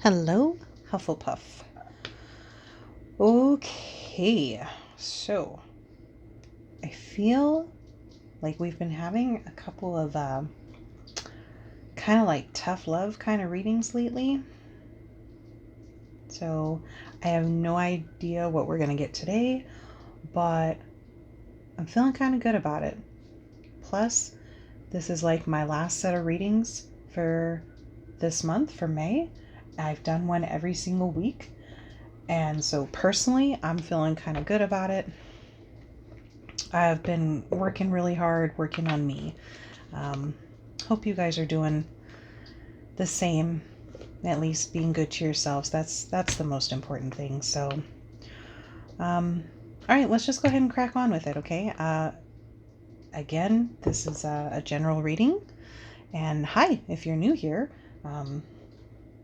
Hello, Hufflepuff. Okay, so I feel like we've been having a couple of kind of like tough love kind of readings lately. So I have no idea what we're going to get today, but I'm feeling kind of good about it. Plus, this is like my last set of readings for this month, for May. I've done one every single week. And so personally, I'm feeling kind of good about it. I've been working really hard, working on me. Hope you guys are doing the same, at least being good to yourselves. That's the most important thing. So, all right, let's just go ahead and crack on with it, okay? Again, this is a general reading. And hi, if you're new here,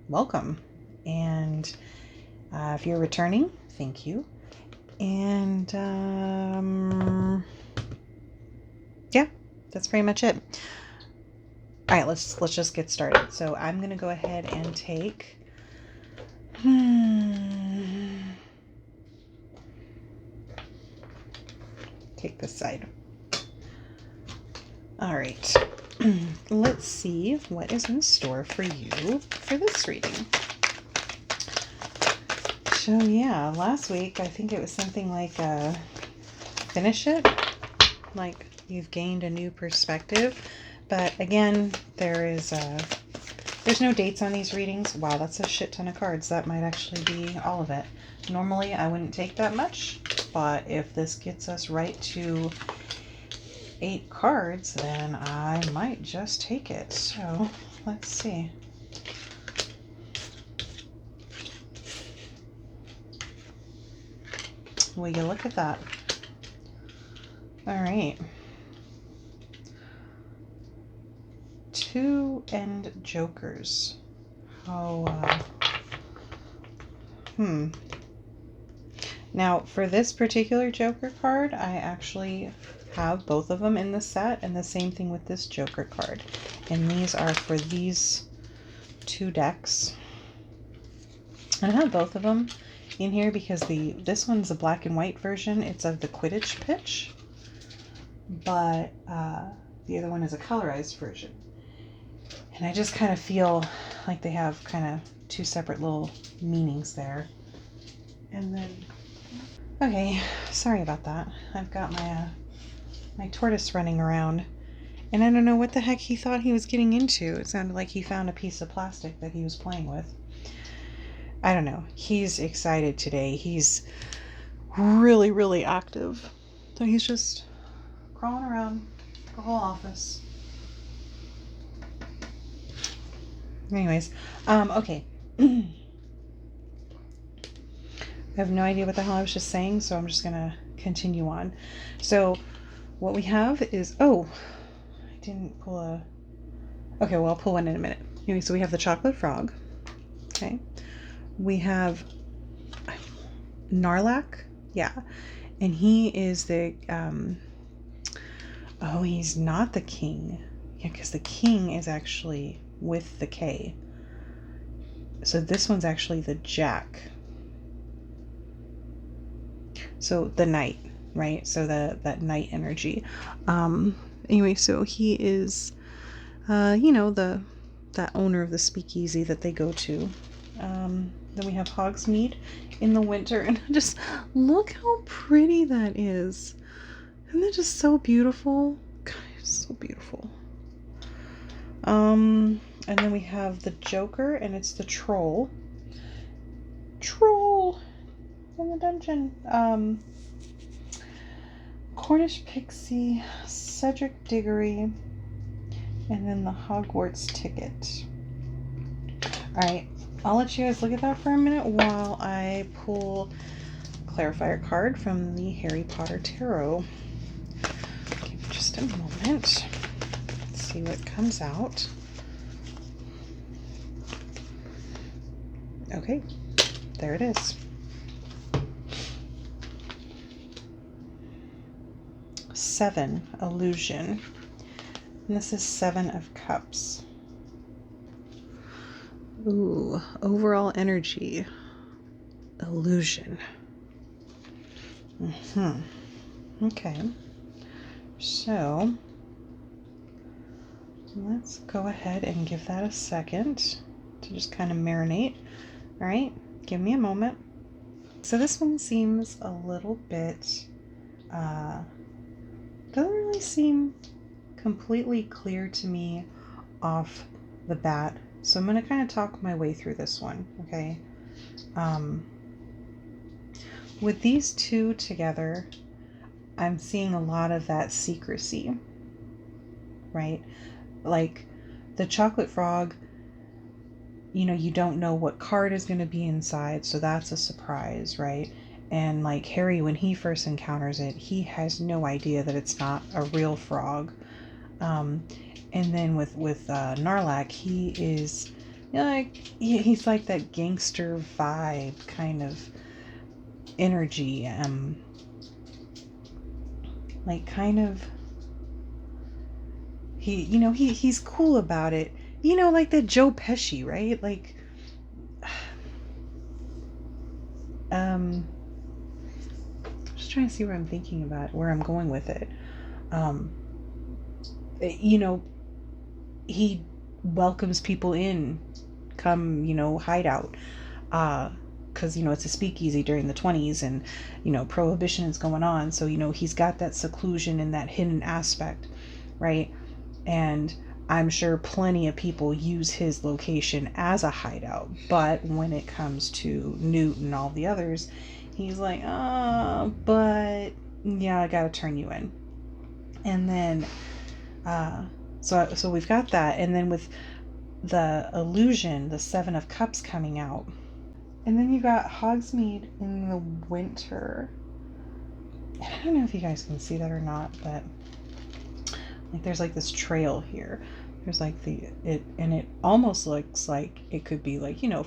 welcome. And if you're returning, thank you. And yeah, that's pretty much it. All right, let's just get started. So I'm gonna go ahead and take this side. All right, let's see what is in store for you for this reading. So yeah, last week I think it was something like finish it, like you've gained a new perspective. But again, there's no dates on these readings. Wow, that's a shit ton of cards. That might actually be all of it. Normally I wouldn't take that much, but if this gets us right to 8 cards, then I might just take it. So let's see. Will you look at that? All right. 2 end jokers. Now, for this particular joker card, I actually have both of them in the set, and the same thing with this joker card. And these are for these 2 decks. And I have both of them in here because this one's a black and white version. It's of the Quidditch pitch, but the other one is a colorized version. And I just kind of feel like they have kind of 2 separate little meanings there. And then, okay, sorry about that. I've got my tortoise running around, and I don't know what the heck he thought he was getting into. It sounded like he found a piece of plastic that he was playing with. I don't know. He's excited today. He's really, really active. So he's just crawling around the whole office. Anyways, okay. I have no idea what the hell I was just saying, so I'm just gonna continue on. So what we have is, I didn't pull a, okay, well, I'll pull one in a minute. Anyway, so we have the chocolate frog. Okay. We have Narlac. Yeah. And he is the, he's not the king. Yeah, because the king is actually with the K. So this one's actually the Jack. So the knight, right? So that knight energy. Anyway, so he is, that owner of the speakeasy that they go to. Then we have Hogsmeade in the winter, and just look how pretty that is. Isn't that just so beautiful? God, it's so beautiful. And then we have the Joker, and it's the troll. Troll in the dungeon. Cornish Pixie, Cedric Diggory, and then the Hogwarts ticket. Alright, I'll let you guys look at that for a minute while I pull a clarifier card from the Harry Potter Tarot. Give me just a moment. Let's see what comes out. Okay, there it is. 7, illusion. And this is 7 of Cups. Ooh, overall energy. Illusion. Okay. So let's go ahead and give that a second to just kind of marinate. All right, give me a moment. So this one seems a little bit, doesn't really seem completely clear to me off the bat. So I'm going to kind of talk my way through this one, okay? With these two together, I'm seeing a lot of that secrecy, right? Like the chocolate frog, you know, you don't know what card is going to be inside, so that's a surprise, right? And like Harry, when he first encounters it, he has no idea that it's not a real frog. And then with Narlac, he is, you know, like he's like that gangster vibe kind of energy, like kind of he's cool about it, you know, like that Joe Pesci, right? Like, just trying to see where I'm thinking about, where I'm going with it. Um, you know, he welcomes people in, come, you know, hideout. Because, you know, it's a speakeasy during the 20s and, you know, prohibition is going on. So, you know, he's got that seclusion and that hidden aspect, right? And I'm sure plenty of people use his location as a hideout. But when it comes to Newt and all the others, he's like, but yeah, I gotta turn you in. And then, so we've got that. And then with the illusion, the Seven of Cups coming out. And then you got Hogsmeade in the winter. And I don't know if you guys can see that or not, but like there's like this trail here. There's like it almost looks like it could be like, you know,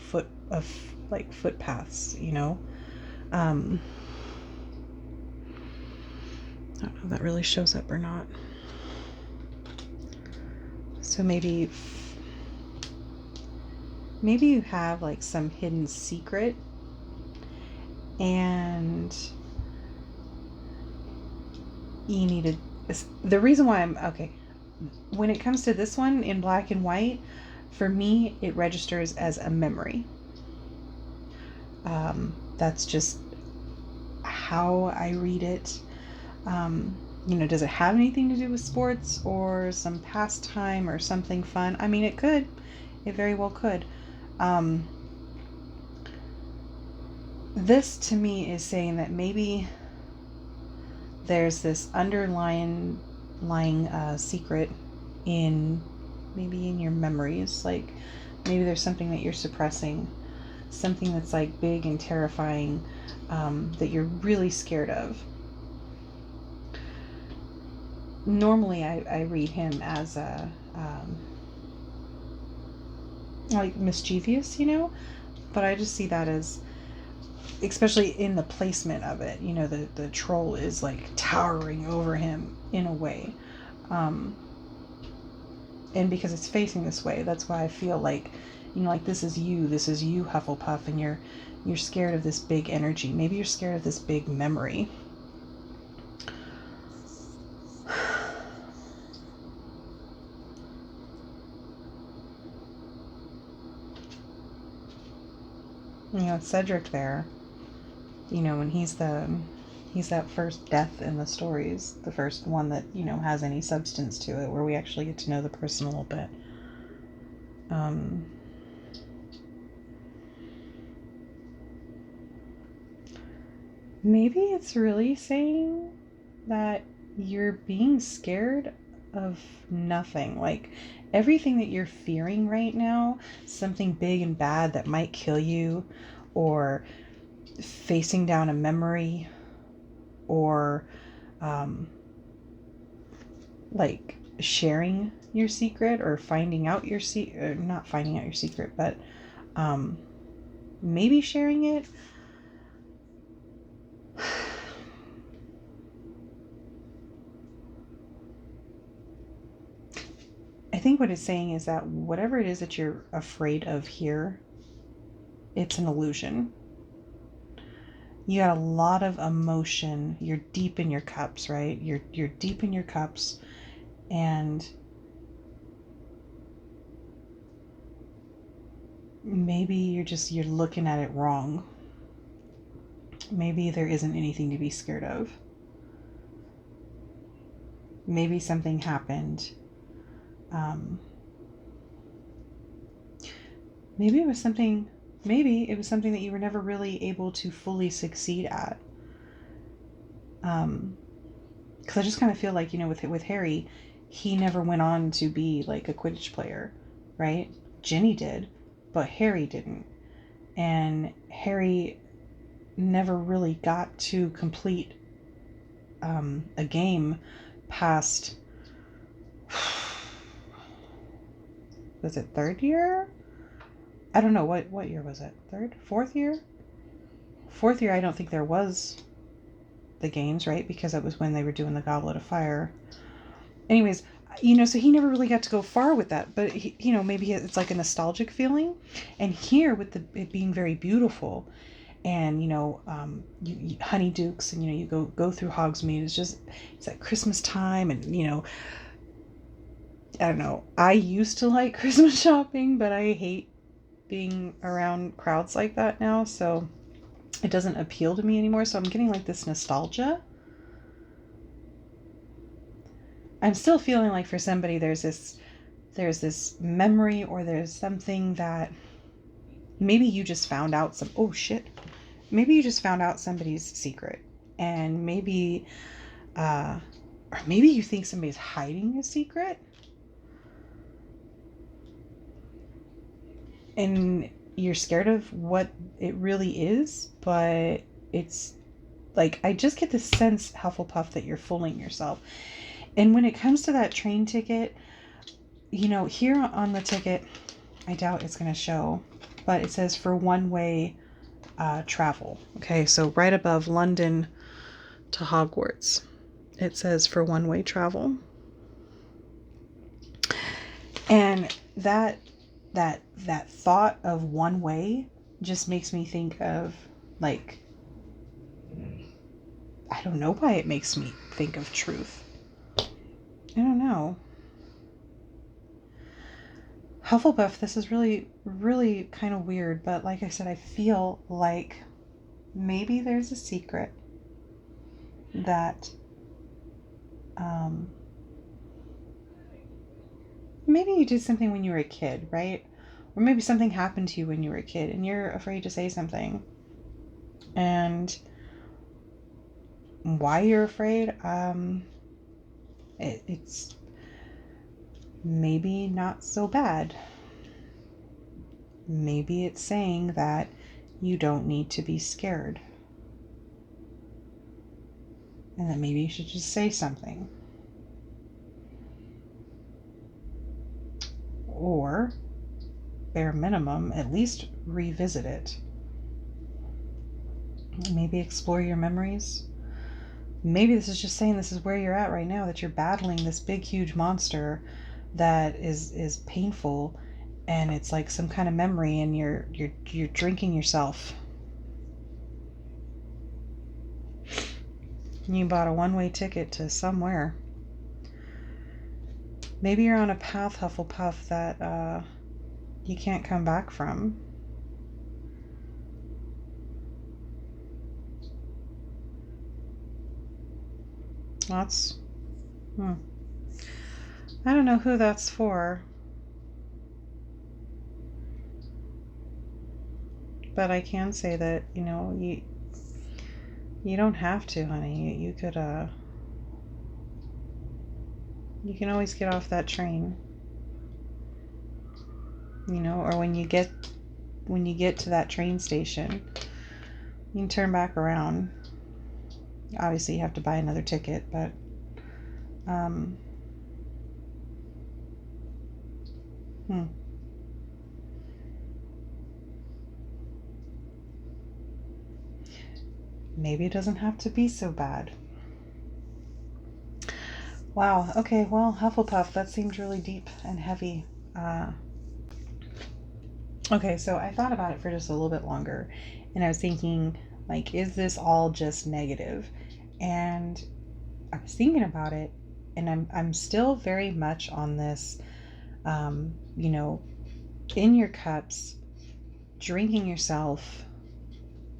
like footpaths, you know. I don't know if that really shows up or not. So maybe you have like some hidden secret, and you need to, the reason why I'm okay, when it comes to this one in black and white, for me it registers as a memory. That's just how I read it. You know, does it have anything to do with sports or some pastime or something fun? I mean, it could. It very well could. This to me is saying that maybe there's this underlying secret in your memories. Like maybe there's something that you're suppressing, something that's like big and terrifying, that you're really scared of. Normally I read him as a like mischievous, you know, but I just see that as, especially in the placement of it, you know, the troll is like towering over him in a way, and because it's facing this way, that's why I feel like, you know, like this is you Hufflepuff, and you're scared of this big energy. Maybe you're scared of this big memory. You know, Cedric there, you know, when he's that first death in the stories, the first one that, you know, has any substance to it, where we actually get to know the person a little bit. Maybe it's really saying that you're being scared of nothing. Like everything that you're fearing right now, something big and bad that might kill you, or facing down a memory, or like sharing your secret, or finding out your secret, not finding out your secret, but maybe sharing it. I think what it's saying is that whatever it is that you're afraid of here, it's an illusion. You got a lot of emotion. You're deep in your cups, right? You're deep in your cups, and maybe you're looking at it wrong. Maybe there isn't anything to be scared of. Maybe something happened. Maybe it was something that you were never really able to fully succeed at. Because I just kind of feel like, with Harry, he never went on to be like a Quidditch player, right? Ginny did, but Harry didn't. And Harry never really got to complete a game past, was it third year? I don't know, what year was it? Fourth year? Fourth year, I don't think there was the games, right? Because that was when they were doing the Goblet of Fire. Anyways, so he never really got to go far with that, but maybe it's like a nostalgic feeling. And here, with it being very beautiful, and Honeydukes, and you go through Hogsmeade, it's at Christmas time, and I don't know, I used to like Christmas shopping, but I hate being around crowds like that now, so it doesn't appeal to me anymore. So I'm getting like this nostalgia. I'm still feeling like for somebody there's this memory, or there's something that maybe you just found out maybe you just found out somebody's secret, and maybe or maybe you think somebody's hiding a secret, and you're scared of what it really is, but it's like, I just get this sense, Hufflepuff, that you're fooling yourself. And when it comes to that train ticket, here on the ticket, I doubt it's going to show, but it says for one-way travel. Okay, so right above London to Hogwarts, it says for one-way travel. And that thought of one way just makes me think of, like, I don't know why it makes me think of truth. I don't know. Hufflepuff, this is really, really kind of weird, but like I said, I feel like maybe there's a secret that maybe you did something when you were a kid, right? Or maybe something happened to you when you were a kid and you're afraid to say something. And why you're afraid, it's maybe not so bad. Maybe it's saying that you don't need to be scared, and that maybe you should just say something. Or, bare minimum, at least revisit it. Maybe explore your memories. Maybe this is just saying this is where you're at right now, that you're battling this big, huge monster that is painful, and it's like some kind of memory, and you're drinking yourself. You bought a one-way ticket to somewhere. Maybe you're on a path, Hufflepuff, that you can't come back from. That's... I don't know who that's for. But I can say that, you don't have to, honey. You could, you can always get off that train. Or when you get to that train station, you can turn back around. Obviously, you have to buy another ticket, but maybe it doesn't have to be so bad. Wow. Okay. Well, Hufflepuff, that seemed really deep and heavy. Okay, so I thought about it for just a little bit longer, and I was thinking, like, is this all just negative? And I was thinking about it, and I'm still very much on this, you know, in your cups, drinking yourself.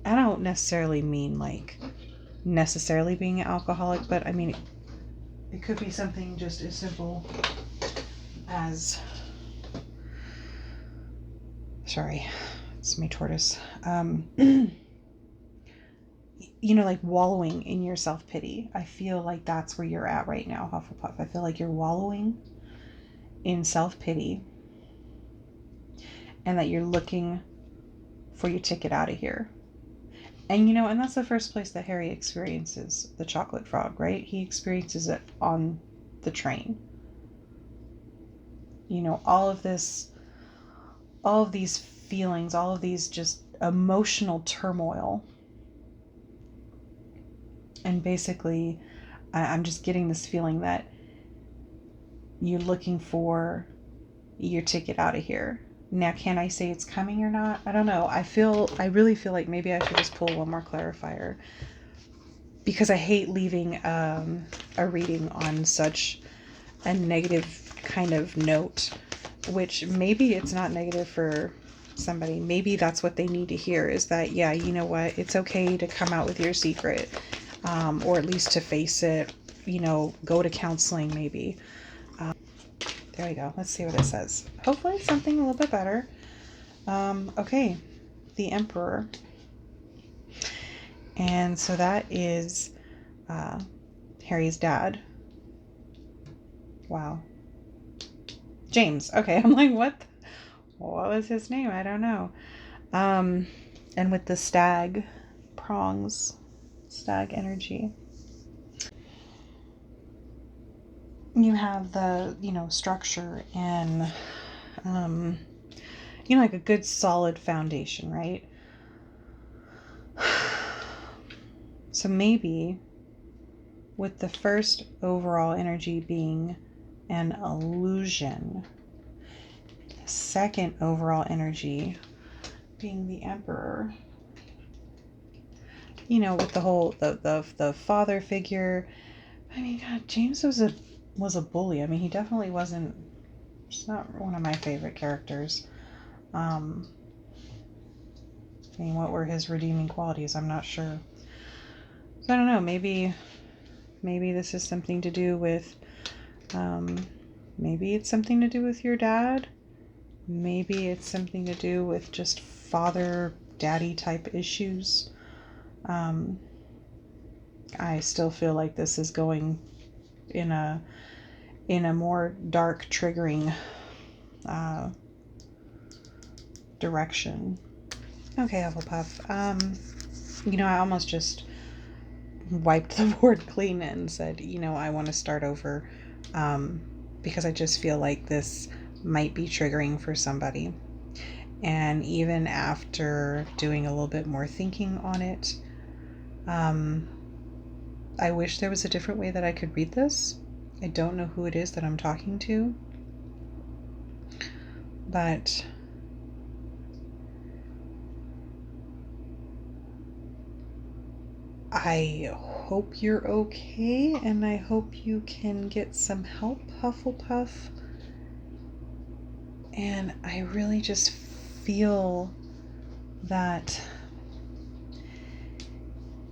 I don't necessarily mean like necessarily being an alcoholic, but I mean it could be something just as simple as, sorry, it's my tortoise. Like wallowing in your self-pity. I feel like that's where you're at right now, Hufflepuff. I feel like you're wallowing in self-pity and that you're looking for your ticket out of here. And that's the first place that Harry experiences the chocolate frog, right? He experiences it on the train. All of these feelings, all of these just emotional turmoil. And basically, I'm just getting this feeling that you're looking for your ticket out of here. Now, can I say it's coming or not? I don't know. I really feel like maybe I should just pull one more clarifier, because I hate leaving a reading on such a negative kind of note, which maybe it's not negative for somebody. Maybe that's what they need to hear, is that, yeah, you know what? It's okay to come out with your secret, or at least to face it, go to counseling maybe. There we go. Let's see what it says. Hopefully it's something a little bit better. Okay. The Emperor. And so that is Harry's dad. Wow. James. Okay. I'm like, what was his name? I don't know. And with the stag prongs, stag energy, you have the, structure and, like a good solid foundation, right? So maybe with the first overall energy being an illusion, the second overall energy being the Emperor, with the whole, the father figure. I mean, God, James was a bully. I mean, he definitely wasn't, he's not one of my favorite characters. I mean, what were his redeeming qualities? I'm not sure. So I don't know, maybe this is something to do with, maybe it's something to do with your dad. Maybe it's something to do with just father-daddy type issues. I still feel like this is going in a more dark, triggering direction. Okay, Hufflepuff. I almost just wiped the board clean and said, I want to start over, because I just feel like this might be triggering for somebody. And even after doing a little bit more thinking on it, I wish there was a different way that I could read this. I don't know who it is that I'm talking to, but I hope you're okay, and I hope you can get some help, Hufflepuff. And I really just feel that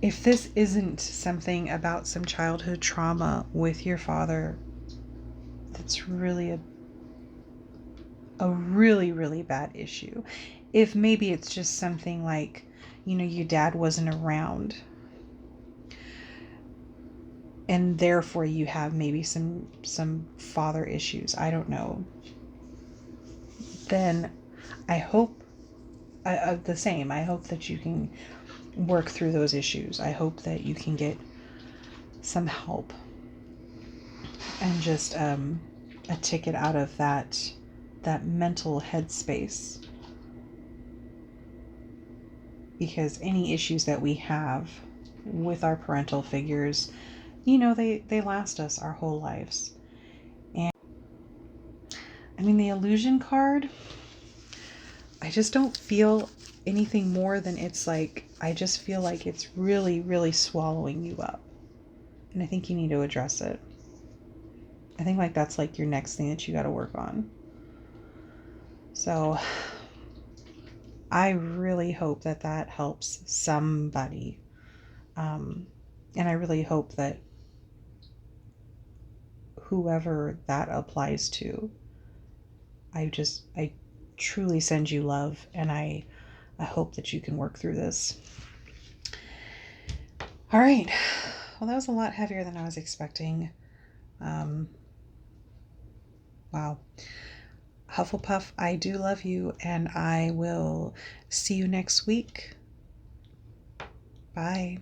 if this isn't something about some childhood trauma with your father, that's really a really, really bad issue. If maybe it's just something like, your dad wasn't around, and therefore you have maybe some father issues, I don't know, then I hope the same. I hope that you can work through those issues. I hope that you can get some help and just a ticket out of that mental headspace, because any issues that we have with our parental figures, you know, they last us our whole lives. And I mean, the illusion card, I just don't feel anything more than it's like, I just feel like it's really, really swallowing you up. And I think you need to address it. I think like that's like your next thing that you got to work on. So I really hope that that helps somebody. And I really hope that whoever that applies to, I truly send you love, and I hope that you can work through this. All right. Well, that was a lot heavier than I was expecting. Wow. Hufflepuff, I do love you, and I will see you next week. Bye.